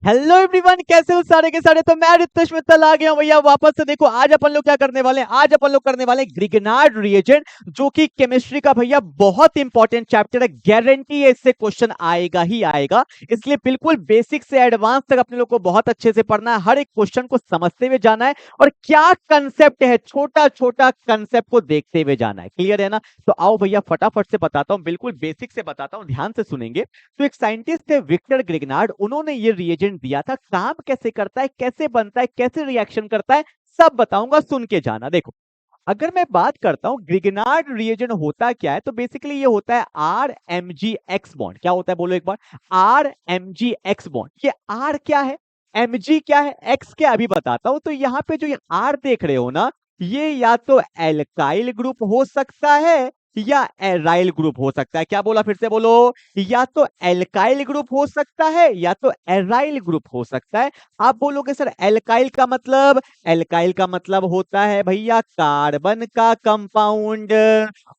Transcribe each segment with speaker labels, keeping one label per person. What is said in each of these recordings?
Speaker 1: Hello everyone, कैसे हो सारे के सारे। तो मैं रितेश मित्तल आ गया हूं भैया वापस से। देखो आज अपन लोग क्या करने वाले हैं, आज अपन लोग करने वाले हैं ग्रिगनार्ड रिएजेंट, जो कि केमिस्ट्री का भैया बहुत इंपॉर्टेंट चैप्टर है। गारंटी है इससे क्वेश्चन आएगा ही आएगा, इसलिए बिल्कुल बेसिक से एडवांस तक अपने लोग को बहुत अच्छे से पढ़ना है। हर एक क्वेश्चन को समझते हुए जाना है और क्या कंसेप्ट है, छोटा छोटा कंसेप्ट को देखते हुए जाना है। क्लियर है ना? तो आओ भैया फटाफट से बताता हूँ, बिल्कुल बेसिक से बताता हूँ, ध्यान से सुनेंगे। तो एक साइंटिस्ट थे विक्टर ग्रिगनार्ड, उन्होंने ये रिएजेंट दिया था। काम कैसे करता है, कैसे बनता है, कैसे रिएक्शन करता है, सब बताऊंगा, सुन के जाना। देखो अगर मैं बात करता हूं ग्रिगनार्ड रिएजेंट होता क्या है, तो बेसिकली ये होता है R M G X bond. क्या होता है बोलो एक बार, R M G X bond. ये आर क्या है, एम जी क्या है, एक्स क्या है, अभी बताता हूं। तो यहाँ पे जो ये आर देख रहे हो ना, ये या तो एल्काइल ग्रुप हो सकता है या एराइल ग्रुप हो सकता है। क्या बोला, फिर से बोलो। या तो एल्काइल ग्रुप हो सकता है या तो एराइल ग्रुप हो सकता है। आप बोलोगे सर एल्काइल का मतलब, एल्काइल का मतलब होता है भैया कार्बन का कंपाउंड,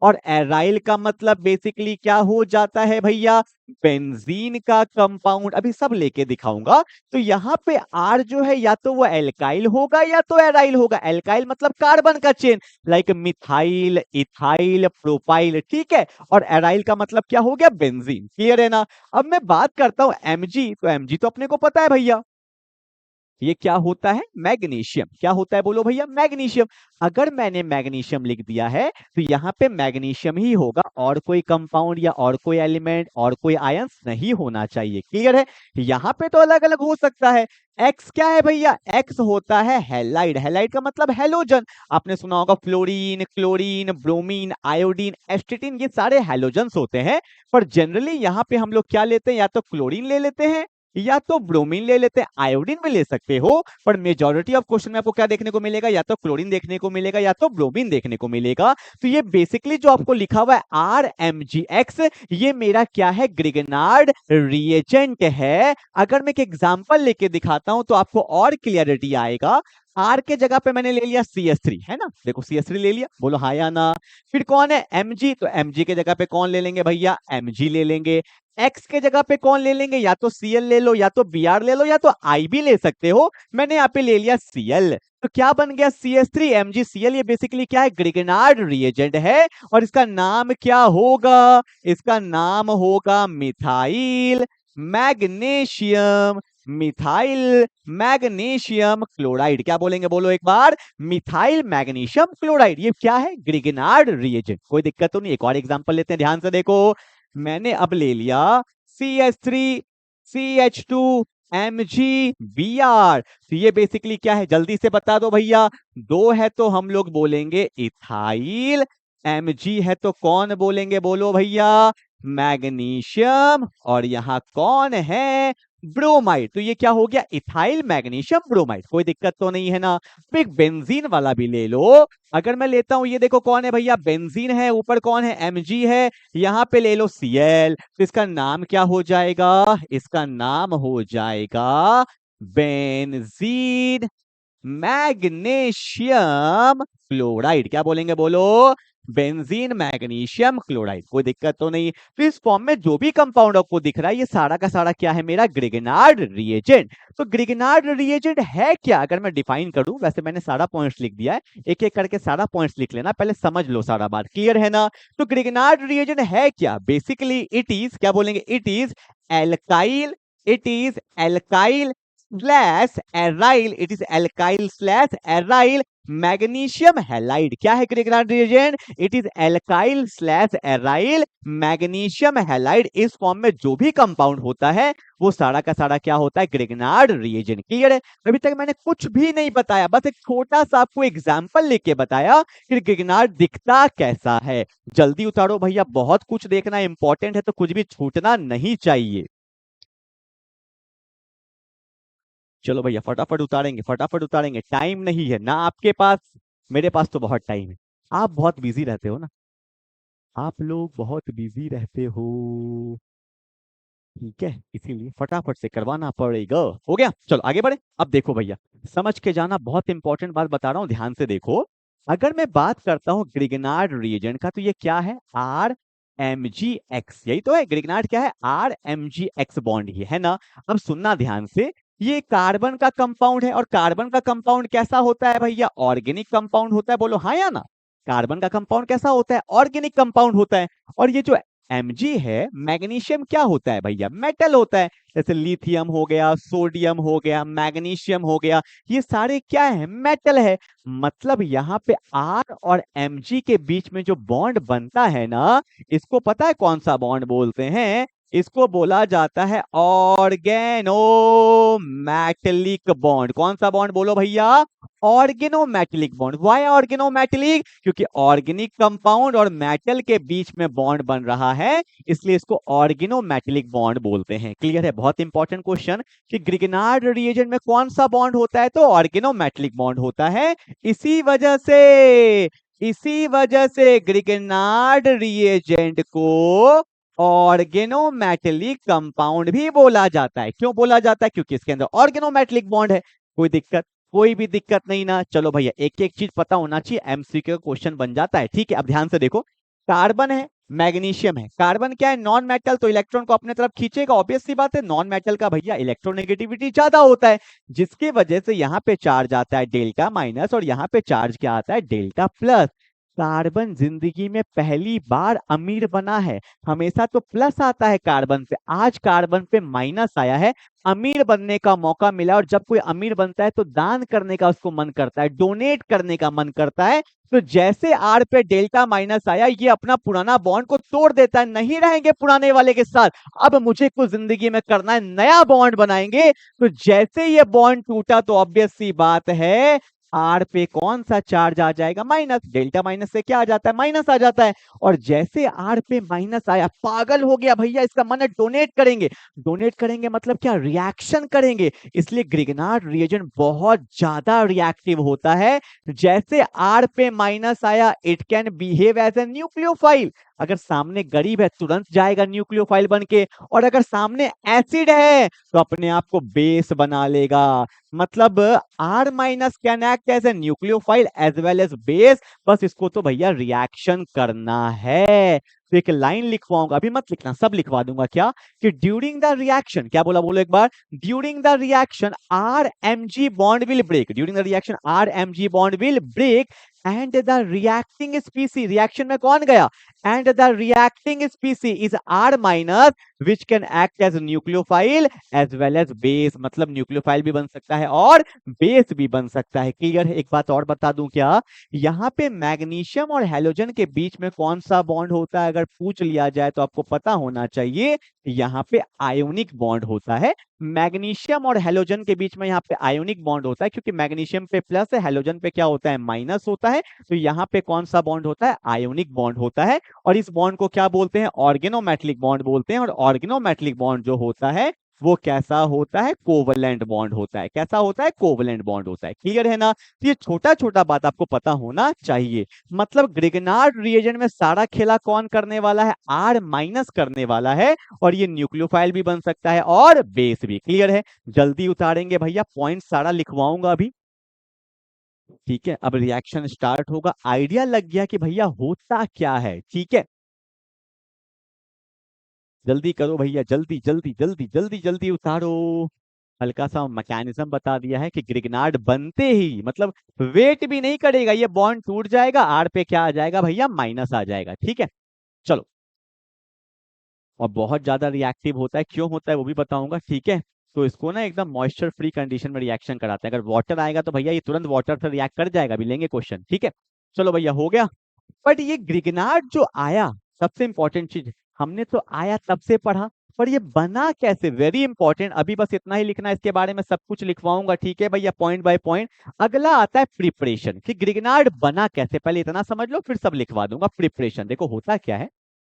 Speaker 1: और एराइल का मतलब बेसिकली क्या हो जाता है भैया, बेंजीन का कंपाउंड। अभी सब लेके दिखाऊंगा। तो यहाँ पे आर जो है या तो वो एल्काइल होगा या तो एराइल होगा। एल्काइल मतलब कार्बन का chain, like methyl, ethyl, propyl, ठीक है। और एराइल का मतलब क्या हो गया, बेंजीन। क्लियर है ना? अब मैं बात करता हूं एमजी। तो एमजी तो अपने को पता है भैया, ये क्या होता है, मैग्नीशियम। क्या होता है बोलो भैया, मैग्नीशियम। अगर मैंने मैग्नीशियम लिख दिया है तो यहाँ पे मैग्नीशियम ही होगा, और कोई कंपाउंड या और कोई एलिमेंट और कोई आयंस नहीं होना चाहिए। क्लियर है? यहाँ पे तो अलग अलग हो सकता है। एक्स क्या है भैया, एक्स होता है हैलाइड। हैलाइड का मतलब हैलोजन। आपने सुना होगा फ्लोरीन, क्लोरीन, ब्रोमीन, आयोडीन, एस्टिटीन, ये सारे हैलोजन्स होते हैं। पर जनरली यहाँ पे हम लोग क्या लेते हैं, या तो क्लोरीन ले लेते हैं या तो ब्रोमीन ले लेते हैं, आयोडीन भी ले सकते हो। पर मेजॉरिटी ऑफ क्वेश्चन में आपको क्या देखने को मिलेगा, या तो क्लोरीन देखने को मिलेगा या तो ब्रोमीन देखने को मिलेगा। तो ये बेसिकली जो आपको लिखा हुआ है आर एम जी एक्स, ये मेरा क्या है, ग्रिगनार्ड रिएजेंट है। अगर मैं एक एग्जांपल लेके दिखाता हूं तो आपको और क्लियरिटी आएगा। आर के जगह पे मैंने ले लिया सी एस थ्री, है ना? देखो सी एस थ्री ले लिया, बोलो हाँ या ना। फिर कौन है, एम जी। तो एम जी के जगह पे कौन ले लेंगे भैया, एम जी ले लेंगे। एक्स के जगह पे कौन ले लेंगे, या तो सीएल ले लो या तो बीआर ले लो या तो आई भी ले सकते हो। मैंने यहाँ पे ले लिया सीएल। तो क्या बन गया, C S three M G C L. ये बेसिकली क्या है, ग्रिगनार्ड रिएजेंट है। और इसका नाम क्या होगा, इसका नाम होगा methyl magnesium, methyl magnesium chloride. क्या बोलेंगे बोलो एक बार, मिथाइल मैग्नीशियम क्लोराइड। ये क्या है, ग्रिगनार्ड रिएजेंट। कोई दिक्कत तो नहीं। एक और एग्जांपल लेते हैं, ध्यान से देखो। मैंने अब ले लिया C H three, C H two, M G B R. तो ये बेसिकली क्या है, जल्दी से बता दो भैया। दो है तो हम लोग बोलेंगे इथाइल, एम जी है तो कौन बोलेंगे बोलो भैया, मैग्नीशियम। और यहां कौन है, ब्रोमाइड। तो ये क्या हो गया, इथाइल मैग्नीशियम ब्रोमाइड। कोई दिक्कत तो नहीं है ना? तो एक बेंजीन वाला भी ले लो। अगर मैं लेता हूं, ये देखो कौन है भैया, बेंजीन है, ऊपर कौन है, एमजी है। यहां पे ले लो सीएल। तो इसका नाम क्या हो जाएगा, इसका नाम हो जाएगा बेंजीन मैग्नीशियम क्लोराइड। क्या बोलेंगे बोलो, बेंजीन मैग्नीशियम क्लोराइड। कोई दिक्कत तो नहीं। तो इस फॉर्म में जो भी कंपाउंड आपको दिख रहा है, ये सारा का सारा क्या है, मेरा ग्रिगनार्ड रिएजेंट। तो ग्रिगनार्ड रिएजेंट है क्या, अगर मैं डिफाइन करूं, वैसे मैंने सारा पॉइंट्स लिख दिया है, एक एक करके सारा पॉइंट्स लिख लेना, पहले समझ लो सारा बात। क्लियर है ना? तो ग्रिगनार्ड रिएजेंट है क्या, बेसिकली इट इज, क्या बोलेंगे, it is alkyl, it is alkyl slash aryl, it is alkyl slash aryl magnesium halide. क्या है Grignard reagent, it is alkyl slash aryl magnesium halide. इस फॉर्म में जो भी कंपाउंड होता है वो सारा का सारा क्या होता है, ग्रिगनार्ड रिएजेंट। क्लियर है? अभी तक मैंने कुछ भी नहीं बताया, बस एक छोटा सा आपको एग्जांपल लेके बताया कि ग्रिगनार्ड दिखता कैसा है। जल्दी उतारो भैया, बहुत कुछ देखना इंपॉर्टेंट है, तो कुछ भी छूटना नहीं चाहिए। चलो भैया फटाफट उतारेंगे, फटाफट उतारेंगे, टाइम नहीं है ना आपके पास, मेरे पास तो बहुत टाइम है। आप बहुत बिजी रहते हो ना, आप लोग बहुत बिजी रहते हो, ठीक है, इसीलिए फटाफट से करवाना पड़ेगा। हो गया, चलो आगे बढ़े। अब देखो भैया, समझ के जाना, बहुत इंपॉर्टेंट बात बता रहा हूँ, ध्यान से देखो। अगर मैं बात करता हूँ ग्रिगनार्ड रिएजेंट का, तो ये क्या है, आर एम जी एक्स। यही तो है ग्रिगनार्ड, क्या है, R M G X bond ही है ना? अब सुनना ध्यान से, ये कार्बन का कंपाउंड है और कार्बन का कंपाउंड कैसा होता है भैया? ऑर्गेनिक कंपाउंड होता है। बोलो हाँ या ना? कार्बन का कंपाउंड कैसा होता है? ऑर्गेनिक कंपाउंड होता है। और ये जो Mg है, मैग्नीशियम क्या होता है भैया? मेटल होता है। जैसे लिथियम हो गया, सोडियम हो गया, मैग्नीशियम हो गया, ये सारे क्या है? मेटल है। मतलब यहाँ पे R और Mg के बीच में जो बॉन्ड बनता है ना, इसको पता है कौन सा बॉन्ड बोलते हैं? इसको बोला जाता है ऑर्गेनोमेटेलिक बॉन्ड। कौन सा बॉन्ड बोलो भैया? Organometallic bond. Why organometallic? क्योंकि ऑर्गेनिक कंपाउंड और मेटल के बीच में बॉन्ड बन रहा है, इसलिए इसको ऑर्गेनोमेटेलिक बॉन्ड बोलते हैं। क्लियर है? बहुत इंपॉर्टेंट क्वेश्चन कि ग्रिगनार्ड रिएजेंट में कौन सा बॉन्ड होता है? तो ऑर्गेनोमेटेलिक बॉन्ड होता है। इसी वजह से ग्रिगनार्ड रिएजेंट को ऑर्गेनोमेटेलिक कंपाउंड भी बोला जाता है। क्यों बोला जाता है? क्योंकि इसके अंदर ऑर्गेनोमेटेलिक बॉन्ड है। कोई दिक्कत? कोई भी दिक्कत नहीं ना? चलो भैया, एक एक चीज पता होना चाहिए, एमसीक्यू का क्वेश्चन बन जाता है। ठीक है, अब ध्यान से देखो, कार्बन है, मैग्नीशियम है। कार्बन क्या है? नॉन मेटल, तो इलेक्ट्रॉन को अपने तरफ खींचेगा। ऑब्वियस सी बात है, नॉन मेटल का भैया इलेक्ट्रोनेगेटिविटी ज्यादा होता है, जिसकी वजह से यहाँ पे चार्ज आता है डेल्टा माइनस और यहाँ पे चार्ज क्या आता है? Delta plus. कार्बन जिंदगी में पहली बार अमीर बना है। हमेशा तो प्लस आता है कार्बन पे, आज कार्बन पे माइनस आया है। अमीर बनने का मौका मिला, और जब कोई अमीर बनता है तो दान करने का उसको मन करता है, डोनेट करने का मन करता है। तो जैसे आर पे डेल्टा माइनस आया, ये अपना पुराना बॉन्ड को तोड़ देता है, नहीं रहेंगे पुराने वाले के साथ, अब मुझे कुछ जिंदगी में करना है, नया बॉन्ड बनाएंगे। तो जैसे ये बॉन्ड टूटा तो ऑब्वियस सी बात है, आर पे कौन सा चार्ज आ जाएगा? माइनस। डेल्टा माइनस से क्या आ जाता है? माइनस आ जाता है। और जैसे आर पे माइनस आया, पागल हो गया भैया, इसका मन है डोनेट करेंगे। डोनेट करेंगे मतलब क्या? रिएक्शन करेंगे। इसलिए ग्रिगनार्ड रिएजेंट बहुत ज्यादा रिएक्टिव होता है। जैसे आर पे माइनस आया, it can behave as a nucleophile. अगर सामने गरीब है तुरंत जाएगा न्यूक्लियोफाइल बन के, और अगर सामने एसिड है तो अपने आप को बेस बना लेगा। मतलब R minus can act as a nucleophile as well as base. बस इसको तो भैया रिएक्शन करना है। तो एक लाइन लिखवाऊंगा, अभी मत लिखना, सब लिखवा दूंगा। क्या? कि ड्यूरिंग द रिएक्शन, क्या बोला? बोलो एक बार। During the reaction R M G bond will break. During the reaction R M G bond will break and the reacting species, reaction में कौन गया? And the reacting species is R minus which can act as nucleophile as well as base. मतलब nucleophile भी बन सकता है और base भी बन सकता है। क्लियर है? एक बात और बता दूं क्या? यहाँ पे मैग्नीशियम और हैलोजन के बीच में कौन सा बॉन्ड होता है? अगर पूछ लिया जाए तो आपको पता होना चाहिए, यहाँ पे आयोनिक बॉन्ड होता है। मैग्नीशियम और हैलोजन के बीच में यहाँ पे आयोनिक बॉन्ड होता है, क्योंकि मैग्नीशियम पे प्लस है, हैलोजन पे क्या होता है? माइनस होता है। तो यहाँ पे कौन सा बॉन्ड होता है? आयोनिक बॉन्ड होता है। और इस बॉन्ड को क्या बोलते हैं? ऑर्गेनोमेटेलिक बॉन्ड बोलते हैं। और ऑर्गेनोमेटेलिक बॉन्ड जो होता है वो कैसा होता है? कोवलेंट बॉन्ड होता है। कैसा होता है? कोवलेंट बॉन्ड होता है। क्लियर है ना? तो ये छोटा छोटा बात आपको पता होना चाहिए। मतलब ग्रिगनार्ड रिएजेंट में सारा खेला कौन करने वाला है? आर माइनस करने वाला है। और ये न्यूक्लियोफाइल भी बन सकता है और बेस भी। क्लियर है? जल्दी उतारेंगे भैया, पॉइंट सारा लिखवाऊंगा अभी। ठीक है, अब रिएक्शन स्टार्ट होगा। आइडिया लग गया कि भैया होता क्या है। ठीक है, जल्दी करो भैया, जल्दी जल्दी जल्दी जल्दी जल्दी उतारो। हल्का सा मैकेनिज्म बता दिया है कि ग्रिगनार्ड बनते ही, मतलब वेट भी नहीं करेगा, ये बॉन्ड टूट जाएगा, आर पे क्या आ जाएगा भैया? माइनस आ जाएगा। ठीक है, चलो। और बहुत ज्यादा रिएक्टिव होता है, क्यों होता है वो भी बताऊंगा। ठीक है, तो इसको ना एकदम मॉइस्चर फ्री कंडीशन में रिएक्शन कराते हैं। अगर वाटर आएगा तो भैया ये तुरंत वाटर से रिएक्ट कर जाएगा। अभी लेंगे क्वेश्चन। ठीक है, चलो भैया, हो गया। बट ये ग्रिगनार्ड जो आया, सबसे इंपॉर्टेंट चीज, हमने तो आया तब से पढ़ा, पर ये बना कैसे? Very important. अभी बस इतना ही लिखना है, इसके बारे में सब कुछ लिखवाऊंगा। ठीक है भैया, पॉइंट बाय पॉइंट। अगला आता है प्रिपरेशन, कि ग्रिगनार्ड बना कैसे। पहले इतना समझ लो, फिर सब लिखवा दूंगा। प्रिपरेशन देखो होता क्या है।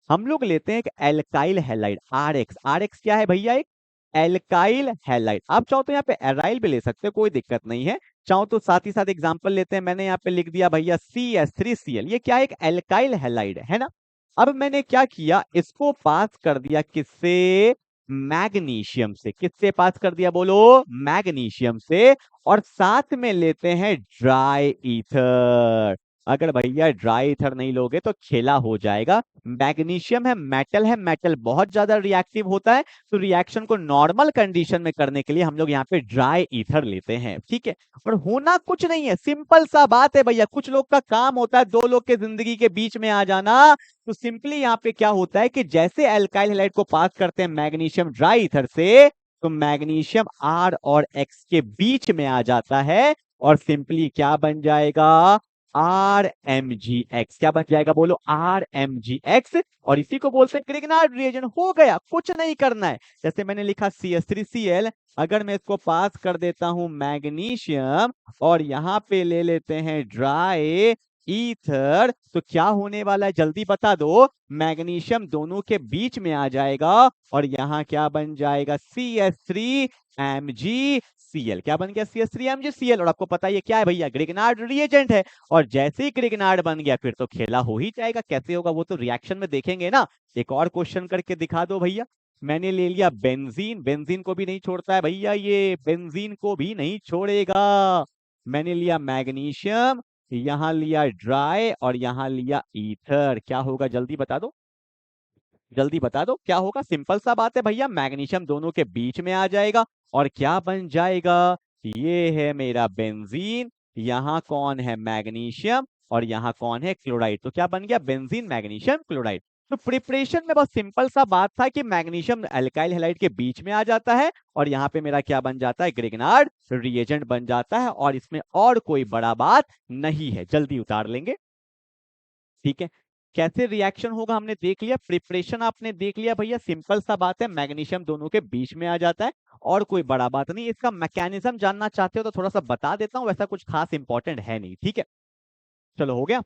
Speaker 1: हम लोग लेते हैं एक alkyl halide, R X. R X क्या है भैया? एक एल्काइल हैलाइड। आप चाहो तो यहाँ पे एराइल भी ले सकते हो, कोई दिक्कत नहीं है। चाहो तो साथ ही साथ एग्जांपल लेते हैं। मैंने यहाँ पे लिख दिया भैया CH3Cl। ये क्या है? एक एल्काइल हैलाइड है ना। अब मैंने क्या किया, इसको पास कर दिया किससे? मैग्नीशियम से। किससे पास कर दिया? बोलो। मैग्नीशियम से। और साथ में लेते हैं ड्राई ईथर। अगर भैया ड्राई ईथर नहीं लोगे तो खेला हो जाएगा। मैग्नीशियम है, मेटल बहुत ज्यादा रिएक्टिव होता है, तो रिएक्शन को नॉर्मल कंडीशन में करने के लिए हम लोग यहाँ पे ड्राई ईथर लेते हैं, ठीक है। और होना कुछ नहीं है, सिंपल सा बात है भैया। कुछ लोग का काम होता है दो लोग के जिंदगी के बीच में आ जाना। तो सिंपली यहाँ पे क्या होता है कि जैसे एल्काइल हैलाइड को पास करते हैं मैग्नीशियम ड्राई ईथर से, तो मैग्नीशियम आर और एक्स के बीच में आ जाता है और सिंपली क्या बन जाएगा, आर एम जी एक्स। क्या बन जाएगा बोलो, आर एम जी एक्स। और इसी को बोलते हैं ग्रिग्नार्ड रिएजेंट। हो गया, कुछ नहीं करना है। जैसे मैंने लिखा CH3Cl, अगर मैं इसको पास कर देता हूं मैग्नीशियम और यहां पे ले लेते हैं ड्राई ईथर, तो क्या होने वाला है जल्दी बता दो। मैग्नीशियम दोनों के बीच में आ जाएगा और यहाँ क्या बन जाएगा, CH3MgCl। क्या बन गया, CH3MgCl। और आपको पता है ये क्या है भैया, ग्रिग्नार्ड रिएजेंट है। और जैसे ही ग्रिग्नार्ड बन गया फिर तो खेला हो ही जाएगा। कैसे होगा वो तो रिएक्शन में देखेंगे ना। एक और क्वेश्चन करके दिखा दो भैया। मैंने ले लिया बेंजीन, बेंजीन को भी नहीं छोड़ता है भैया, ये बेंजीन को भी नहीं छोड़ेगा। मैंने लिया मैग्नीशियम, यहां लिया ड्राई और यहां लिया ईथर। क्या होगा जल्दी बता दो, जल्दी बता दो क्या होगा। सिंपल सा बात है भैया, मैग्नीशियम दोनों के बीच में आ जाएगा और क्या बन जाएगा, ये है मेरा बेंजीन, यहाँ कौन है मैग्नीशियम और यहाँ कौन है क्लोराइड। तो क्या बन गया, बेंजीन मैग्नीशियम क्लोराइड। तो प्रिपरेशन में बस सिंपल सा बात था कि मैग्नीशियम अल्काइल हैलाइड के बीच में आ जाता है और यहाँ पे मेरा क्या बन जाता है, ग्रिग्नार्ड रिएजेंट बन जाता है। और इसमें और कोई बड़ा बात नहीं है, जल्दी उतार लेंगे, ठीक है। कैसे रिएक्शन होगा हमने देख लिया, प्रिपरेशन आपने देख लिया भैया। सिंपल सा बात है, मैग्नीशियम दोनों के बीच में आ जाता है और कोई बड़ा बात नहीं। इसका मैकेनिज्म जानना चाहते हो तो थोड़ा सा बता देता हूं, वैसा कुछ खास इंपॉर्टेंट है नहीं, ठीक है। चलो हो गया।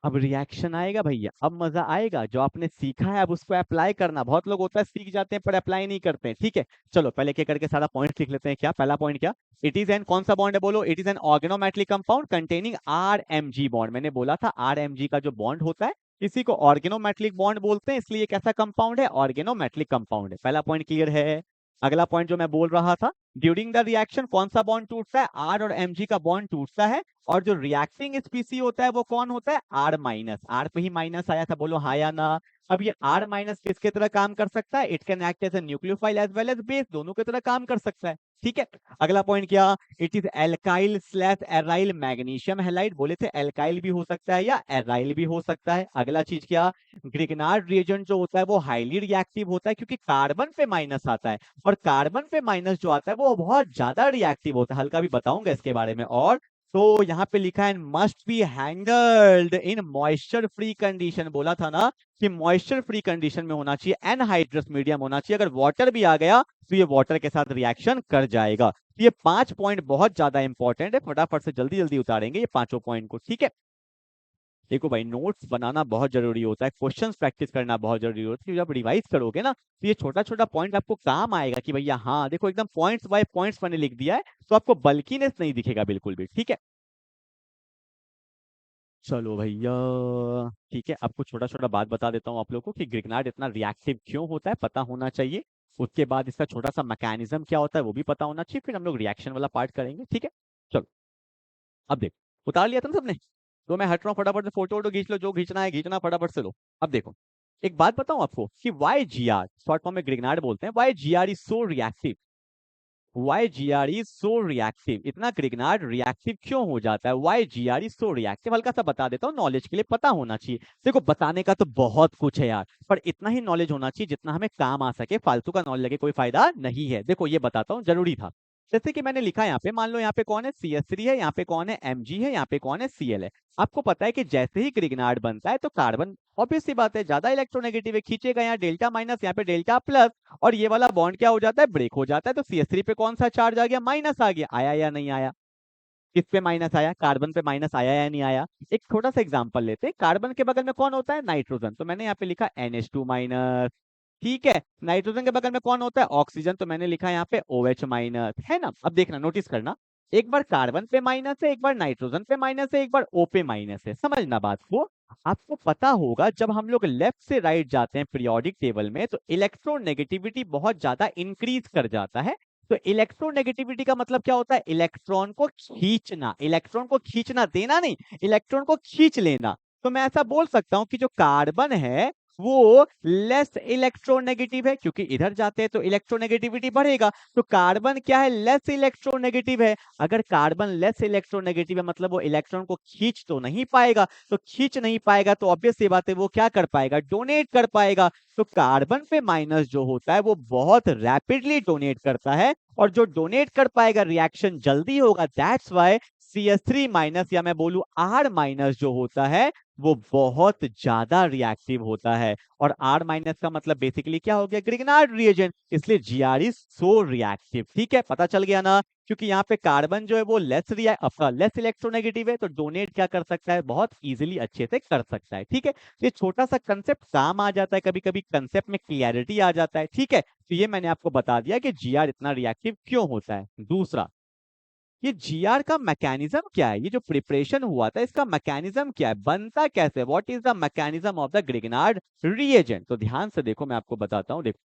Speaker 1: अब रिएक्शन आएगा भैया, अब मजा आएगा। जो आपने सीखा है अब उसको अप्लाई करना। बहुत लोग होता है सीख जाते हैं पर अप्लाई नहीं करते हैं, ठीक है। चलो पहले क्या करके सारा पॉइंट लिख लेते हैं। क्या पहला पॉइंट, क्या इट इज एन, कौन सा बॉन्ड है बोलो, it is an organometallic compound containing R M G bond. मैंने बोला था आर एम जी का जो बॉन्ड होता है इसी को ऑर्गेनोमेटलिक बॉन्ड बोलते हैं, इसलिए कैसा कंपाउंड है, ऑर्गेनोमेटलिक कंपाउंड है। पहला पॉइंट क्लियर है। अगला पॉइंट जो मैं बोल रहा था, ड्यूरिंग द रिएक्शन कौन सा बॉन्ड टूटता है, आर और एम जी का बॉन्ड टूटता है। और जो रिएक्टिंग स्पीसी होता है वो कौन होता है, आर माइनस। आर पे ही माइनस आया था, बोलो हाँ या ना। अब ये आर माइनस किसके तरह काम कर सकता है, it can act as a nucleophile as well as base, दोनों की तरह काम कर सकता है, ठीक है। अगला पॉइंट क्या, it is alkyl slash aryl magnesium halide. बोले थे एल्काइल भी हो सकता है या एराइल भी हो सकता है। अगला चीज क्या, ग्रिग्नार्ड रिएजेंट जो होता है वो हाईली रिएक्टिव होता है क्योंकि कार्बन पे माइनस आता है और कार्बन पे माइनस जो आता है वो बहुत ज्यादा रिएक्टिव होता है। हल्का भी बताऊंगा इसके बारे में। और तो यहाँ पे लिखा है must be handled in moisture free condition. बोला था ना कि मॉइस्चर फ्री कंडीशन में होना चाहिए, एनहाइड्रस मीडियम होना चाहिए। अगर वाटर भी आ गया तो ये वाटर के साथ रिएक्शन कर जाएगा। तो ये 5 पॉइंट बहुत ज्यादा इंपॉर्टेंट है, फटाफट से जल्दी जल्दी उतारेंगे ये पांचों पॉइंट को, ठीक है। देखो भाई, नोट्स बनाना बहुत जरूरी होता है, क्वेश्चंस प्रैक्टिस करना बहुत जरूरी होता है। जब रिवाइज करोगे ना तो ये छोटा छोटा पॉइंट आपको काम आएगा कि भैया हाँ देखो एकदम पॉइंट्स बाय पॉइंट्स मैंने लिख दिया है, तो आपको बल्कीनेस नहीं दिखेगा बिल्कुल भी, ठीक है। चलो भैया ठीक है, आपको छोटा छोटा बात बता देता हूँ आप लोगों को कि ग्रिग्नार्ड इतना रिएक्टिव क्यों होता है, पता होना चाहिए। उसके बाद इसका छोटा सा मैकेनिज्म क्या होता है वो भी पता होना चाहिए, फिर हम लोग रिएक्शन वाला पार्ट करेंगे, ठीक है। चलो अब देखो, उतार लिया तुम सबने, तो मैं हट रहा हूँ, फटाफट से फोटो वोटो खींच लो, जो खींचना है खींचना, फटाफट से लो। अब देखो एक बात बताऊं आपको कि Y G R, short form में ग्रिग्नार्ड बोलते हैं, Y G R is so reactive, Y G R is so reactive. इतना ग्रिग्नार्ड रिएक्टिव क्यों हो जाता है, Y G R is so reactive, हल्का सा बता देता हूँ, नॉलेज के लिए पता होना चाहिए। देखो बताने का तो बहुत कुछ है यार, पर इतना ही नॉलेज होना चाहिए जितना हमें काम आ सके, फालतू का नॉलेज लगे कोई फायदा नहीं है। देखो ये बताता हूँ, जरूरी था। जैसे कि मैंने लिखा यहाँ पे, मान लो यहाँ पे कौन है, CH3 है, यहाँ पे कौन है, Mg है, यहाँ पे कौन है, Cl है। आपको पता है कि जैसे ही ग्रिग्नार्ड बनता है तो कार्बन, ऑब्वियस सी बात है, ज्यादा इलेक्ट्रोनेगेटिव है, खींचेगा यहाँ डेल्टा माइनस, यहाँ पे डेल्टा प्लस, और ये वाला बॉन्ड क्या हो जाता है, ब्रेक हो जाता है। तो CH3 पे कौन सा चार्ज आ गया, माइनस आ गया। आया या नहीं आया, किस पे माइनस आया, कार्बन पे माइनस आया या नहीं आया। एक छोटा सा एग्जांपल लेते हैं, कार्बन के बगल में कौन होता है, नाइट्रोजन, तो मैंने यहाँ पे लिखा NH2 माइनस, ठीक है। नाइट्रोजन के बगल में कौन होता है, ऑक्सीजन, तो मैंने लिखा यहाँ पे OH माइनस, है ना। अब देखना, नोटिस करना, एक बार कार्बन पे माइनस है, एक बार नाइट्रोजन पे माइनस है, एक बार O पे माइनस है, समझना बात को। आपको पता होगा जब हम लोग लेफ्ट से राइट जाते हैं पीरियोडिक टेबल में तो इलेक्ट्रोनेगेटिविटी बहुत ज्यादा इंक्रीज कर जाता है, तो इलेक्ट्रोनेगेटिविटी का मतलब क्या होता है? इलेक्ट्रॉन को खींचना, इलेक्ट्रॉन को खींचना, देना नहीं, इलेक्ट्रॉन को खींच लेना। तो मैं ऐसा बोल सकता हूं कि जो कार्बन है वो लेस इलेक्ट्रोनेगेटिव है, क्योंकि इधर जाते हैं तो इलेक्ट्रोनेगेटिविटी बढ़ेगा। तो कार्बन क्या है? लेस इलेक्ट्रोनेगेटिव है। अगर कार्बन लेस इलेक्ट्रोनेगेटिव है मतलब वो इलेक्ट्रॉन को खींच तो नहीं पाएगा, तो खींच नहीं पाएगा तो ऑब्वियस सी बात है वो क्या कर पाएगा? डोनेट कर पाएगा। तो कार्बन पे माइनस जो होता है वो बहुत रैपिडली डोनेट करता है, और जो डोनेट कर पाएगा रिएक्शन जल्दी होगा। दैट्स वाई CH3 माइनस या मैं बोलूं R माइनस जो होता है वो बहुत ज्यादा रिएक्टिव होता है। और R माइनस का मतलब बेसिकली क्या हो गया? ग्रिग्नार्ड रिएजेंट, इसलिए GR इज सो रिएक्टिव। ठीक है, पता चल गया ना? क्योंकि यहाँ पे कार्बन जो है वो लेस इलेक्ट्रोनेगेटिव है, तो डोनेट क्या कर सकता है? बहुत इजीली अच्छे से कर सकता है। ठीक है, ये छोटा सा कंसेप्ट काम आ जाता है, कभी कभी कंसेप्ट में क्लियरिटी आ जाता है। ठीक है, तो ये मैंने आपको बता दिया कि GR इतना रिएक्टिव क्यों होता है। दूसरा, ये GR का मैकेनिज्म क्या है? ये जो प्रिपरेशन हुआ था इसका मैकेनिज्म क्या है? बनता कैसे? What is the mechanism of the Grignard reagent? तो ध्यान से देखो, मैं आपको बताता हूँ। देखो,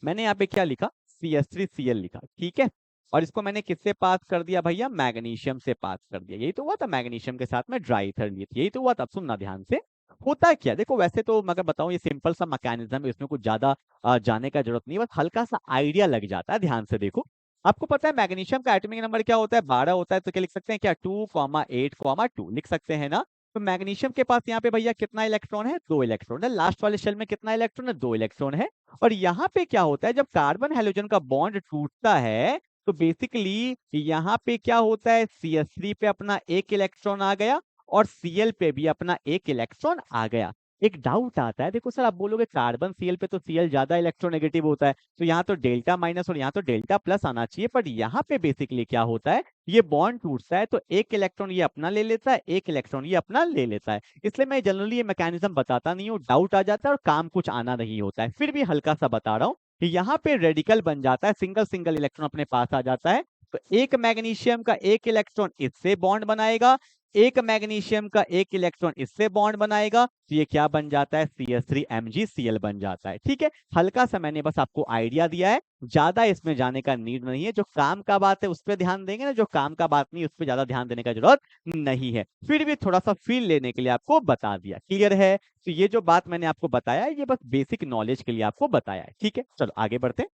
Speaker 1: मैंने यहाँ पे क्या लिखा? CH3Cl लिखा, ठीक है। और इसको मैंने किससे पास कर दिया भैया? मैग्नीशियम से पास कर दिया। यही तो हुआ था, मैग्नीशियम के साथ में ड्राई ईथर लिए थे, यही तो हुआ था। अब सुनना ध्यान से, होता क्या? देखो, वैसे तो मगर बताऊं ये सिंपल सा मैकेनिज्म है, इसमें कुछ ज्यादा जाने का जरूरत नहीं, बस हल्का सा आइडिया लग जाता है। ध्यान से देखो, आपको पता है मैग्नीशियम का एटॉमिक नंबर क्या होता है? 12 होता है। तो क्या लिख सकते हैं? क्या 2,8,2 लिख सकते हैं ना? तो मैग्नीशियम के पास यहाँ पे भैया कितना इलेक्ट्रॉन है? 2 इलेक्ट्रॉन है। लास्ट वाले शेल में कितना इलेक्ट्रॉन है? 2 इलेक्ट्रॉन है। और यहाँ पे क्या होता है? जब कार्बन हाइड्रोजन का बॉन्ड टूटता है तो बेसिकली यहाँ पे क्या होता है? CH3 पे अपना एक इलेक्ट्रॉन आ गया और Cl पे भी अपना एक इलेक्ट्रॉन आ गया। एक डाउट आता है, देखो सर आप बोलोगे कार्बन Cl पे तो Cl ज्यादा इलेक्ट्रोनेगेटिव होता है, तो यहाँ तो डेल्टा माइनस और यहाँ तो डेल्टा प्लस आना चाहिए। पर यहाँ पे बेसिकली क्या होता है? ये बॉन्ड टूटता है तो एक इलेक्ट्रॉन ये अपना ले लेता है, एक इलेक्ट्रॉन ये अपना ले लेता है। इसलिए मैं जनरली ये मैकेनिज्म बताता नहीं हूँ, डाउट आ जाता है और काम कुछ आना नहीं होता है। फिर भी हल्का सा बता रहा हूँ, यहाँ पे रेडिकल बन जाता है, सिंगल सिंगल इलेक्ट्रॉन अपने पास आ जाता है। तो एक मैग्नीशियम का एक इलेक्ट्रॉन इससे बॉन्ड बनाएगा, एक मैग्नीशियम का एक इलेक्ट्रॉन इससे बॉन्ड बनाएगा, तो ये क्या बन जाता है? CH3MgCl बन जाता है। ठीक है, हल्का सा मैंने बस आपको आइडिया दिया है, ज्यादा इसमें जाने का नीड नहीं है। जो काम का बात है उस पर ध्यान देंगे ना, जो काम का बात नहीं उस पर ज्यादा ध्यान देने का जरूरत नहीं है। फिर भी थोड़ा सा फील लेने के लिए आपको बता दिया। क्लियर है? तो ये जो बात मैंने आपको बताया है ये बस बेसिक नॉलेज के लिए आपको बताया है। ठीक है, चलो आगे बढ़ते हैं।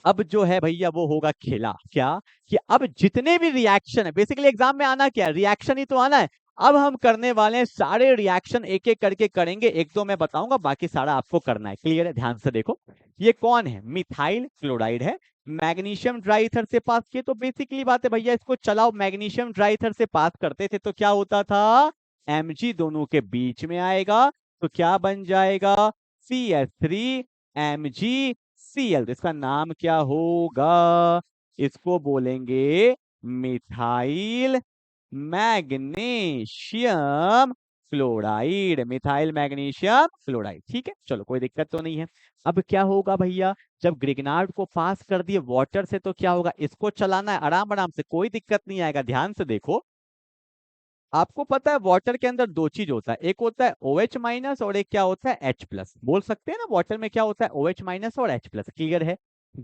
Speaker 1: अब जो है भैया वो होगा खेला। क्या? कि अब जितने भी रिएक्शन है, बेसिकली एग्जाम में आना क्या है? रिएक्शन ही तो आना है। अब हम करने वाले हैं सारे रिएक्शन, एक एक करके करेंगे, एक दो मैं बताऊंगा, बाकी सारा आपको करना है। क्लियर है? ध्यान से देखो, ये कौन है? मिथाइल क्लोराइड है। मैग्नीशियम ड्राई ईथर से पास किए तो बेसिकली बात है भैया, इसको चलाओ। मैग्नीशियम ड्राई ईथर से पास करते थे तो क्या होता था? Mg दोनों के बीच में आएगा, तो क्या बन जाएगा? CH3Mg Cl। तो इसका नाम क्या होगा? इसको बोलेंगे methyl magnesium fluoride. Methyl magnesium fluoride. ठीक है, चलो कोई दिक्कत तो नहीं है। अब क्या होगा भैया? जब ग्रिग्नार्ड को पास कर दिए वाटर से तो क्या होगा? इसको चलाना है आराम आराम से, कोई दिक्कत नहीं आएगा। ध्यान से देखो, आपको पता है वाटर के अंदर दो चीज होता है, एक होता है OH माइनस और एक क्या होता है? H plus. बोल सकते हैं ना, वाटर में क्या होता है? OH माइनस और H प्लस। क्लियर है?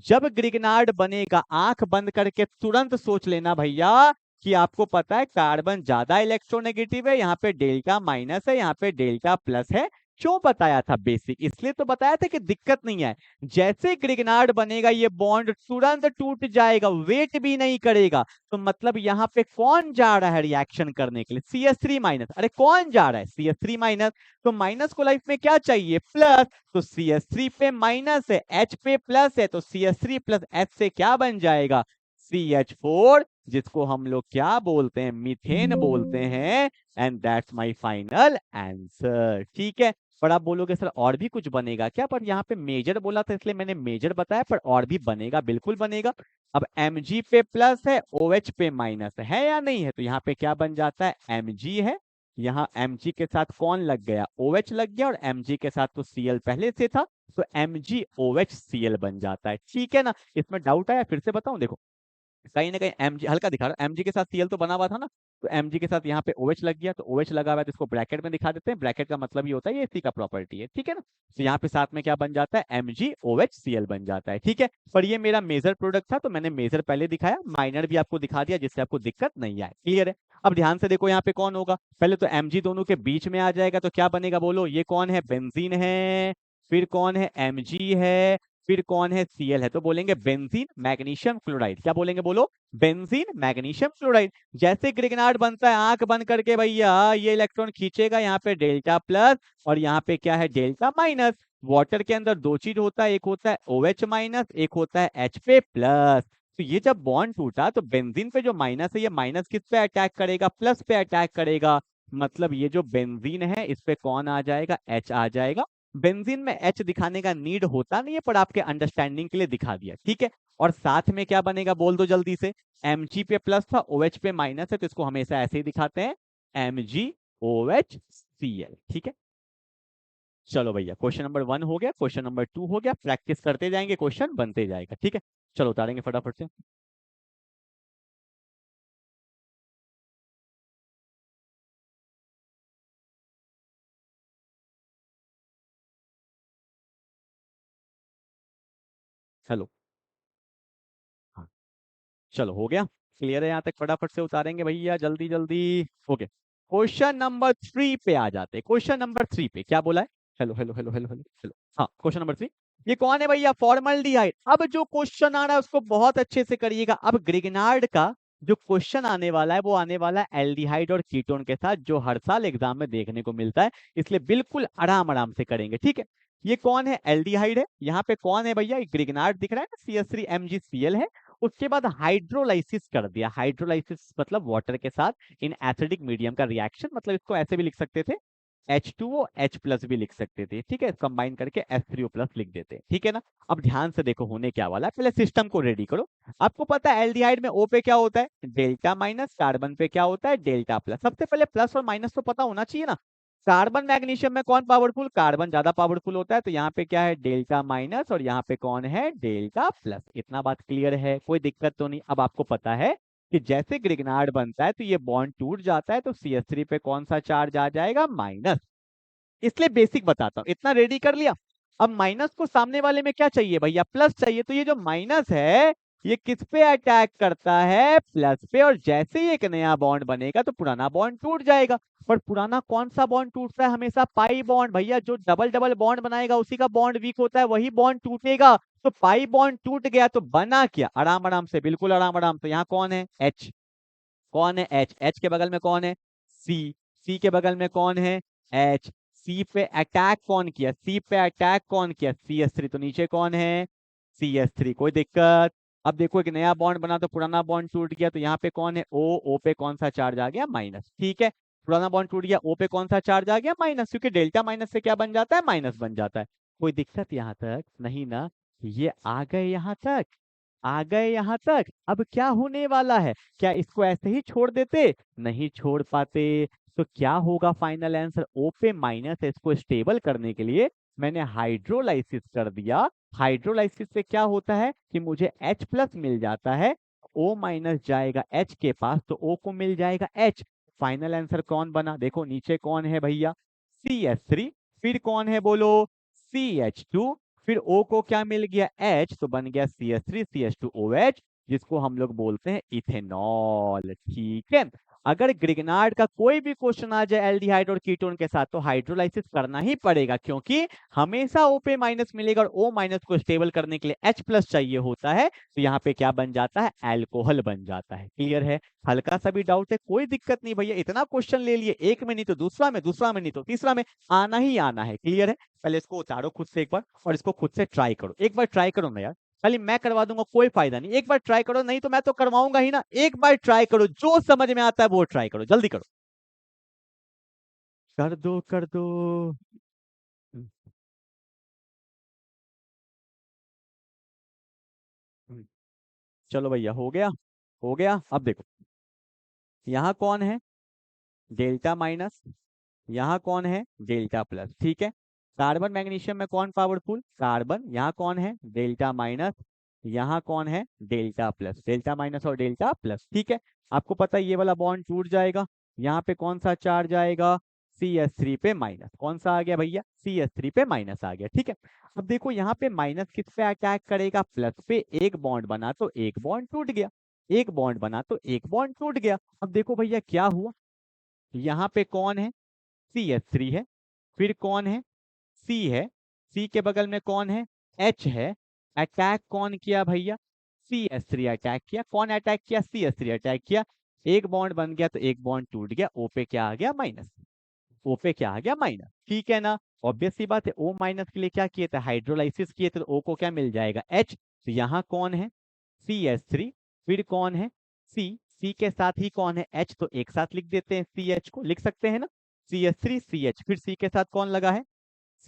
Speaker 1: जब ग्रिग्नार्ड बनेगा आंख बंद करके तुरंत सोच लेना भैया कि आपको पता है कार्बन ज्यादा इलेक्ट्रोनेगेटिव है, यहाँ पे डेल्टा माइनस है, यहाँ पे डेल्टा प्लस है। क्यों बताया था? बेसिक इसलिए तो बताया था कि दिक्कत नहीं है। जैसे ग्रिग्नार्ड बनेगा ये बॉन्ड तुरंत टूट जाएगा, वेट भी नहीं करेगा। तो मतलब यहाँ पे कौन जा रहा है रिएक्शन करने के लिए? CH3 minus. अरे कौन जा रहा है? CH3 minus. तो माइनस को लाइफ में क्या चाहिए? प्लस। तो CH3 पे माइनस है, H पे प्लस है, तो CH3 प्लस H से क्या बन जाएगा? CH4, जिसको हम लोग क्या बोलते हैं? मीथेन बोलते हैं। And that's my final answer. ठीक है, पर आप बोलोगे सर और भी कुछ बनेगा क्या? पर यहाँ पे मेजर बोला था इसलिए मैंने मेजर बताया, पर और भी बनेगा, बिल्कुल बनेगा। अब Mg पे प्लस है, OH पे माइनस है या नहीं है? तो यहाँ पे क्या बन जाता है? Mg है। यहाँ Mg के साथ कौन लग गया? OH लग गया, और Mg के साथ तो Cl पहले से था, तो MgOH Cl बन जाता है। ठीक है ना? इसमें डाउट आया? फिर से बताऊं, देखो कहीं ना कहीं Mg हल्का दिखा रहा है, Mg के साथ Cl तो बना हुआ था ना, तो Mg के साथ यहाँ पे OH लग गया, तो OH लगा हुआ है तो इसको ब्रैकेट में दिखा देते हैं। ब्रैकेट का मतलब ये होता है ये इसी का प्रॉपर्टी है, ठीक है ना। तो यहाँ पे साथ में क्या बन जाता है, MgOHCl बन जाता है, ठीक है। पर ये मेरा मेजर प्रोडक्ट था तो मैंने मेजर पहले दिखाया, माइनर भी आपको दिखा दिया जिससे आपको दिक्कत नहीं आए, क्लियर है। अब ध्यान से देखो यहाँ पे कौन होगा, पहले तो Mg दोनों के बीच में आ जाएगा तो क्या बनेगा बोलो, ये कौन है, बेंजीन है, फिर कौन है, Mg है, फिर कौन है, Cl है। तो बोलेंगे बेंजीन मैग्नीशियम क्लोराइड, क्या बोलेंगे बोलो, बेंजीन मैग्नीशियम क्लोराइड। जैसे ग्रिगनार्ड बनता है आंख बंद करके भैया, ये इलेक्ट्रॉन खींचेगा यहाँ पे डेल्टा प्लस और यहाँ पे क्या है, डेल्टा माइनस। वाटर के अंदर दो चीज होता है, एक होता है OH माइनस, एक होता है H पे प्लस। तो ये जब बॉन्ड टूटा तो बेंजीन पे जो माइनस है, ये माइनस किस पे अटैक करेगा, प्लस पे अटैक करेगा। मतलब ये जो बेंजीन है इस पे कौन आ जाएगा, H आ जाएगा। बेंजीन में H दिखाने का नीड होता नहीं है, पर आपके अंडरस्टैंडिंग के लिए दिखा दिया, ठीक है। और साथ में क्या बनेगा बोल दो जल्दी से, Mg पे प्लस था, OH पे माइनस है, तो इसको हमेशा ऐसे ही दिखाते हैं, MgOHCl, ठीक है। चलो भैया क्वेश्चन नंबर 1 हो गया, क्वेश्चन नंबर 2 हो गया, प्रैक्टिस करते जाएंगे, क्वेश्चन बनते जाएगा, ठीक है। चलो उतारेंगे फटाफट से। हेलो, हाँ, चलो हो गया, क्लियर है यहाँ तक, फटाफट से उतारेंगे भैया जल्दी जल्दी। ओके, क्वेश्चन नंबर 3 पे आ जाते हैं। क्वेश्चन नंबर 3 पे क्या बोला है, hello hello hello hello hello hello, हाँ क्वेश्चन नंबर 3, ये कौन है भैया, फॉर्मल्डिहाइड। अब जो क्वेश्चन आ रहा है उसको बहुत अच्छे से करिएगा। अब ग्रिगनार्ड का जो क्वेश्चन आने वाला है वो आने वाला है एल्डिहाइड और कीटोन के साथ, जो हर साल एग्जाम में देखने को मिलता है, इसलिए बिल्कुल आराम आराम से करेंगे, ठीक है। ये कौन है, एल्डिहाइड है। यहाँ पे कौन है भैया, ग्रिगनार्ड दिख रहा है ना, CH3MgCl है। उसके बाद हाइड्रोलाइसिस कर दिया, हाइड्रोलाइसिस मतलब वाटर के साथ इन एसिडिक मीडियम का रिएक्शन, मतलब इसको ऐसे भी लिख सकते थे, H2O H प्लस भी लिख सकते थे, ठीक है। कंबाइन करके H3O प्लस लिख देते, ठीक है ना। अब ध्यान से देखो होने क्या वाला है, पहले सिस्टम को रेडी करो। आपको पता है एल्डिहाइड में O पे क्या होता है, डेल्टा माइनस, कार्बन पे क्या होता है, डेल्टा प्लस। सबसे पहले प्लस और माइनस तो पता होना चाहिए ना। कार्बन मैग्नीशियम में कौन पावरफुल, कार्बन ज्यादा पावरफुल होता है, तो यहाँ पे क्या है, डेल्टा माइनस, और यहाँ पे कौन है, डेल्टा प्लस। इतना बात क्लियर है, कोई दिक्कत तो नहीं। अब आपको पता है कि जैसे ग्रिगनार्ड बनता है तो ये बॉन्ड टूट जाता है, तो CH3 पे कौन सा चार्ज आ जाएगा, माइनस। इसलिए बेसिक बताता हूं, इतना रेडी कर लिया। अब माइनस को सामने वाले में क्या चाहिए भैया, प्लस चाहिए। तो ये जो माइनस है ये किस पे अटैक करता है, प्लस पे। और जैसे ही एक नया बॉन्ड बनेगा तो पुराना बॉन्ड टूट जाएगा। पर पुराना कौन सा बॉन्ड टूटता है, हमेशा पाई बॉन्ड भैया। जो डबल डबल बॉन्ड बनाएगा उसी का बॉन्ड वीक होता है, वही बॉन्ड टूटेगा। तो पाई बॉन्ड टूट गया तो बना क्या, आराम आराम से, बिल्कुल आराम आराम। तो यहाँ कौन है, H, कौन है H, H के बगल में कौन है, C, C के बगल में कौन है, H, C पे अटैक कौन किया, C पे अटैक कौन किया, CH3। तो नीचे कौन है, CH3, कोई दिक्कत। अब देखो एक नया बॉन्ड बना तो पुराना बॉन्ड टूट गया, तो यहाँ पे कौन है, O, O पे कौन सा चार्ज आ गया, माइनस, ठीक है। पुराना बॉन्ड टूट गया, O पे कौन सा चार्ज आ गया, माइनस, क्योंकि डेल्टा माइनस से क्या बन जाता है, माइनस बन जाता है। कोई दिक्कत यहाँ तक नहीं ना, ये आ गए यहाँ तक, आ गए यहाँ तक। अब क्या होने वाला है, क्या इसको ऐसे ही छोड़ देते, नहीं छोड़ पाते। तो क्या होगा फाइनल आंसर, O पे माइनस है, इसको स्टेबल करने के लिए मैंने हाइड्रोलाइसिस कर दिया। हाइड्रोलाइसिस से क्या होता है कि मुझे H प्लस मिल जाता है, O माइनस जाएगा H के पास, तो O को मिल जाएगा H। फाइनल आंसर कौन बना, देखो नीचे कौन है भैया, CH3, फिर कौन है बोलो, CH2, फिर O को क्या मिल गया, H, तो बन गया CH3CH2OH, जिसको हम लोग बोलते हैं इथेनॉल, ठीक है। अगर ग्रिगनार्ड का कोई भी क्वेश्चन आ जाए एल्डिहाइड और कीटोन के साथ तो हाइड्रोलाइसिस करना ही पड़ेगा, क्योंकि हमेशा O पे माइनस मिलेगा और O माइनस को स्टेबल करने के लिए H प्लस चाहिए होता है। तो यहाँ पे क्या बन जाता है, एल्कोहल बन जाता है, क्लियर है। हल्का सा भी डाउट है कोई दिक्कत नहीं भैया, इतना क्वेश्चन ले लिए, एक में नहीं तो दूसरा में, दूसरा में नहीं तो तीसरा में, आना ही आना है, क्लियर है। पहले इसको उतारो खुद से एक बार और इसको खुद से ट्राई करो, एक बार ट्राई करो ना यार। खाली मैं करवा दूंगा कोई फायदा नहीं, एक बार ट्राई करो, नहीं तो मैं तो करवाऊंगा ही ना। एक बार ट्राई करो, जो समझ में आता है वो ट्राई करो, जल्दी करो, कर दो कर दो। हम्म, हम्म, चलो भैया हो गया, हो गया। अब देखो यहाँ कौन है, डेल्टा माइनस, यहाँ कौन है, डेल्टा प्लस, ठीक है। कार्बन मैग्नीशियम में कौन पावरफुल, कार्बन। यहाँ कौन है, डेल्टा माइनस, यहाँ कौन है, डेल्टा प्लस, डेल्टा माइनस और डेल्टा प्लस, ठीक है। आपको पता है ये वाला बॉन्ड टूट जाएगा, यहाँ पे कौन सा चार्ज आएगा, CH3 पे माइनस, कौन सा आ गया भैया, CH3 पे माइनस आ गया, ठीक है। अब देखो यहाँ पे माइनस किस पे अटैक करेगा, प्लस पे, एक बॉन्ड बना तो एक बॉन्ड टूट गया, एक बॉन्ड बना तो एक बॉन्ड टूट गया। अब देखो भैया क्या हुआ, यहाँ पे कौन है, CH3 है, फिर कौन है, C है, C के बगल में कौन है, H है। अटैक कौन किया भैया, CH3 अटैक किया, कौन अटैक किया, CH3 अटैक किया। एक बॉन्ड बन गया तो एक बॉन्ड टूट गया, O पे क्या आ गया, माइनस, O पे क्या आ गया, माइनस, ठीक है ना। ऑब्वियस सी बात है, O माइनस के लिए क्या किए थे, हाइड्रोलाइसिस किए थे, तो O को क्या मिल जाएगा, H। तो यहाँ कौन है, CH3, फिर कौन है, C के साथ ही कौन है, H, तो एक साथ लिख देते हैं, CH को लिख सकते हैं ना, CH3 CH, फिर C के साथ कौन लगा है,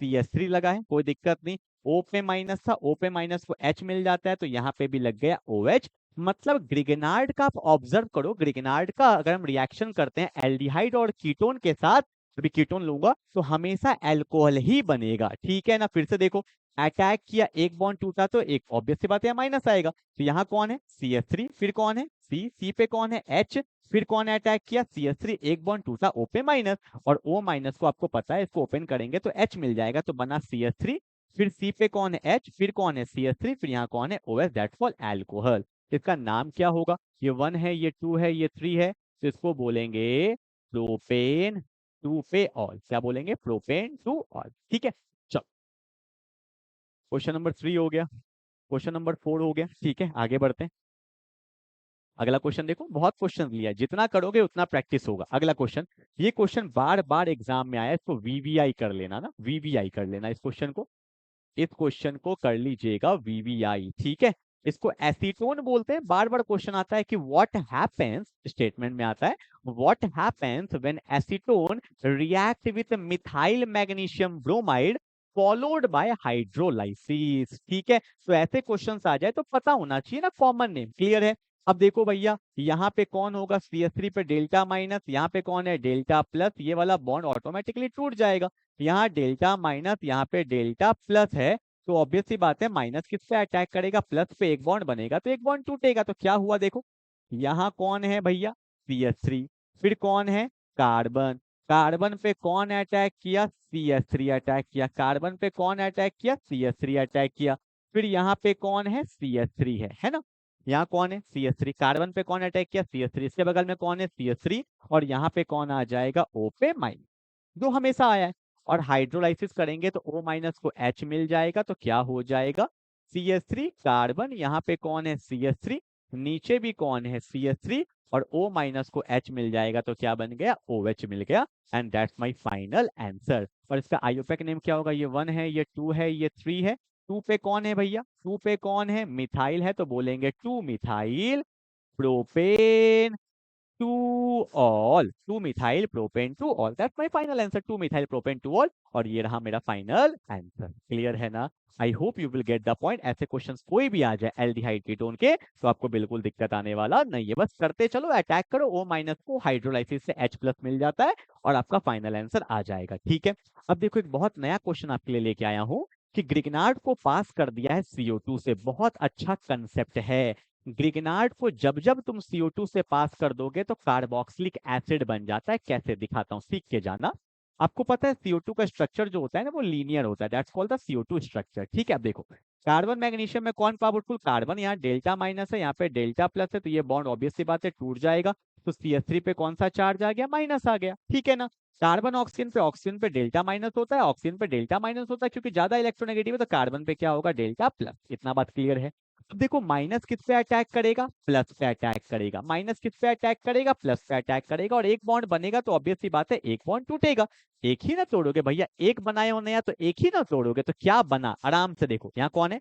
Speaker 1: CH3 लगा है, कोई दिक्कत नहीं। O पे माइनस था, O पे माइनस को H मिल जाता है, तो यहाँ पे भी लग गया OH। मतलब ग्रिगनार्ड का आप ऑब्जर्व करो, ग्रिगनार्ड का अगर हम रिएक्शन करते हैं एल्डिहाइड और कीटोन के साथ, अभी कीटोन लूंगा तो हमेशा अल्कोहल ही बनेगा, ठीक है ना। फिर से देखो, अटैक किया, एक बॉन्ड टूटा तो एक, ऑब्वियस सी बात है माइनस आएगा। तो यहाँ कौन है, CH3, फिर कौन है, C पे कौन है, H, फिर कौन है अटैक किया, CH3, एक बॉन्ड टूटा, O पे माइनस, और O माइनस को आपको पता है इसको ओपन करेंगे तो H मिल जाएगा, तो बना CH3, फिर C पे कौन है, H, फिर कौन है, CH3, फिर यहाँ कौन है, OH, दैट्स फॉर अल्कोहल। इसका नाम क्या होगा, ये 1 है, ये 2 है, ये 3 है, तो इसको बोलेंगे प्रोपेन टू पे ऑल, क्या बोलेंगे, प्रोपेन टू ऑल, ठीक है। चलो, क्वेश्चन नंबर 3 हो गया, क्वेश्चन नंबर 4 हो गया, ठीक है, आगे बढ़ते हैं। अगला क्वेश्चन देखो, बहुत क्वेश्चन लिया, जितना करोगे उतना प्रैक्टिस होगा। अगला क्वेश्चन, ये क्वेश्चन बार बार एग्जाम में आया, इसको वीवीआई कर लेना ना, वीवीआई कर लेना इस क्वेश्चन को, इस क्वेश्चन को कर लीजिएगा वीवीआई, ठीक है। इसको एसीटोन बोलते हैं, बार बार क्वेश्चन आता है कि व्हाट हैपेंस, स्टेटमेंट में आता है, what happens when acetone react with methyl magnesium bromide followed by hydrolysis, ठीक है। तो ऐसे क्वेश्चंस आ जाए तो पता होना चाहिए ना, कॉमन नेम, क्लियर है। अब देखो भैया, यहाँ पे कौन होगा, CH3 पे डेल्टा माइनस, यहाँ पे कौन है, डेल्टा प्लस, ये वाला बॉन्ड ऑटोमेटिकली टूट जाएगा। यहाँ डेल्टा माइनस, यहाँ पे डेल्टा प्लस है, तो ऑब्वियस सी बात है माइनस किस पे अटैक करेगा, प्लस पे, एक बॉन्ड बनेगा तो एक बॉन्ड टूटेगा। तो क्या हुआ देखो, यहाँ कौन है भैया, CH3, फिर कौन है, कार्बन, कार्बन पे कौन अटैक किया, CH3 अटैक किया, कार्बन पे कौन अटैक किया, CH3 अटैक किया, फिर यहाँ पे कौन है, CH3 है ना। यहाँ कौन है, CH3, कार्बन पे कौन अटैक किया, CH3, इसके बगल में कौन है, CH3, और यहाँ पे कौन आ जाएगा, O पे माइनस, जो हमेशा आया है। और हाइड्रोलाइसिस करेंगे तो O माइनस को H मिल जाएगा, तो क्या हो जाएगा, CH3 कार्बन, यहाँ पे कौन है, CH3, नीचे भी कौन है, CH3, और O माइनस को H मिल जाएगा, तो क्या बन गया, OH मिल गया। And that's my final answer. और इसका आईयूपैक नेम क्या होगा, ये 1 है, ये 2 है, ये 3 है। 2 पे कौन है भैया, 2 पे कौन है, मिथाइल है, तो बोलेंगे 2 methyl propane two all, 2 methyl propane two all, that's my final answer, 2 methyl propane two all. और ये रहा मेरा फाइनल आंसर, क्लियर है ना। I hope you will get the point. ऐसे क्वेश्चंस कोई भी आ जाए एल्डिहाइड कीटोन के, तो आपको बिल्कुल दिक्कत आने वाला नहीं है, बस करते चलो, अटैक करो, O माइनस को हाइड्रोलाइसिस से H प्लस मिल जाता है, और आपका फाइनल आंसर आ जाएगा, ठीक है। अब देखो, एक बहुत नया क्वेश्चन आपके लिए लेके आया हूँ, कि ग्रिगनार्ड को पास कर दिया है CO2 से, बहुत अच्छा कंसेप्ट है। ग्रिगनार्ड को जब जब तुम CO2 से पास कर दोगे तो कार्बोक्सिलिक एसिड बन जाता है, कैसे दिखाता हूं, सीख के जाना। आपको पता है CO2 का स्ट्रक्चर जो होता है ना, वो लीनियर होता है, that's called the CO2 structure, ठीक है। अब देखो, कार्बन मैग्नीशियम में कौन पावरफुल, कार्बन, यहाँ डेल्टा माइनस है, यहाँ पे डेल्टा प्लस है, तो ये बॉन्ड ऑब्वियस सी बात है टूट जाएगा, तो CH3 पे कौन सा चार्ज आ गया, माइनस आ गया, ठीक है ना। कार्बन ऑक्सीजन पे डेल्टा माइनस होता है, ऑक्सीजन पे डेल्टा माइनस होता है, क्योंकि ज्यादा इलेक्ट्रोनेगेटिव है, तो कार्बन पे क्या होगा, डेल्टा प्लस, इतना बात क्लियर है। अब देखो, माइनस किस पे अटैक करेगा, प्लस पे अटैक करेगा, माइनस किस पे अटैक करेगा, प्लस पे अटैक करेगा, और एक बॉन्ड बनेगा तो ऑब्वियस सी बात है एक बॉन्ड टूटेगा। एक ही ना तोड़ोगे भैया, एक बनाए हो नया तो एक ही ना तोड़ोगे, तो क्या बना, आराम से देखो, यहाँ कौन है,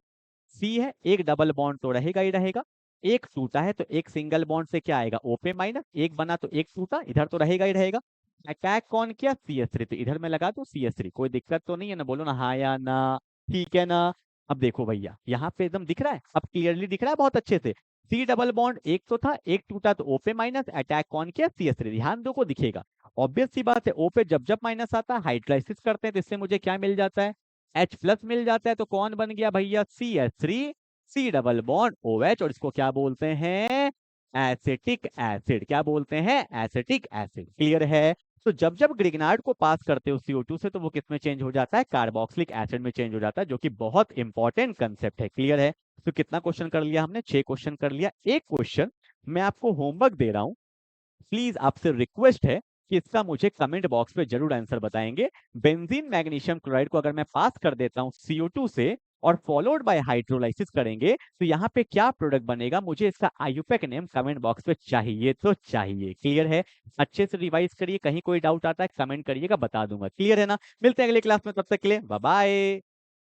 Speaker 1: C है, एक डबल बॉन्ड तो रहेगा ही रहेगा, एक टूटा है तो एक सिंगल बॉन्ड से क्या आएगा, O पे माइनस, एक बना तो एक टूटा, इधर तो रहेगा ही रहेगा। अटैक कौन किया, CH3, तो इधर मैं लगा दूं CH3, कोई दिक्कत तो नहीं है ना, बोलो ना हाँ या ना, ठीक है ना। अब देखो भैया, यहाँ पे एकदम दिख रहा है, अब क्लियरली दिख रहा है बहुत अच्छे से, C डबल बॉन्ड एक तो था, एक टूटा तो O पे माइनस, अटैक कौन किया, CH3, ध्यान दो को दिखेगा। ऑब्वियस सी बात है, O पे जब जब माइनस आता है, हाइड्रोलाइसिस करते हैं, तो इससे मुझे क्या मिल जाता है, H प्लस मिल जाता है, तो कौन बन गया भैया, CH3, C double bond OH, और इसको क्या बोलते हैं? Acetic acid. क्या बोलते हैं? Acetic acid. क्लियर है? तो जब जब ग्रिग्नार्ड को पास करते हो CO2 से, तो वो किस में चेंज हो जाता है? कार्बोक्सिलिक एसिड में चेंज हो जाता है, जो कि बहुत इंपॉर्टेंट कंसेप्ट है। क्लियर है? तो कितना क्वेश्चन कर लिया हमने? 6 क्वेश्चन कर लिया। एक क्वेश्चन मैं आपको होमवर्क दे रहा हूं, प्लीज आपसे रिक्वेस्ट है कि इसका मुझे कमेंट बॉक्स में जरूर आंसर बताएंगे। बेंजीन मैग्नीशियम क्लोराइड को अगर मैं पास कर देता हूं CO2 से और फॉलोड बाय हाइड्रोलाइसिस करेंगे, तो यहाँ पे क्या प्रोडक्ट बनेगा? मुझे इसका आयुपेक नेम कमेंट बॉक्स में चाहिए तो चाहिए। क्लियर है? अच्छे से रिवाइज करिए, कहीं कोई डाउट आता है कमेंट करिएगा, बता दूंगा। क्लियर है ना? मिलते हैं अगले क्लास में, तब तक के लिए बाय बाय।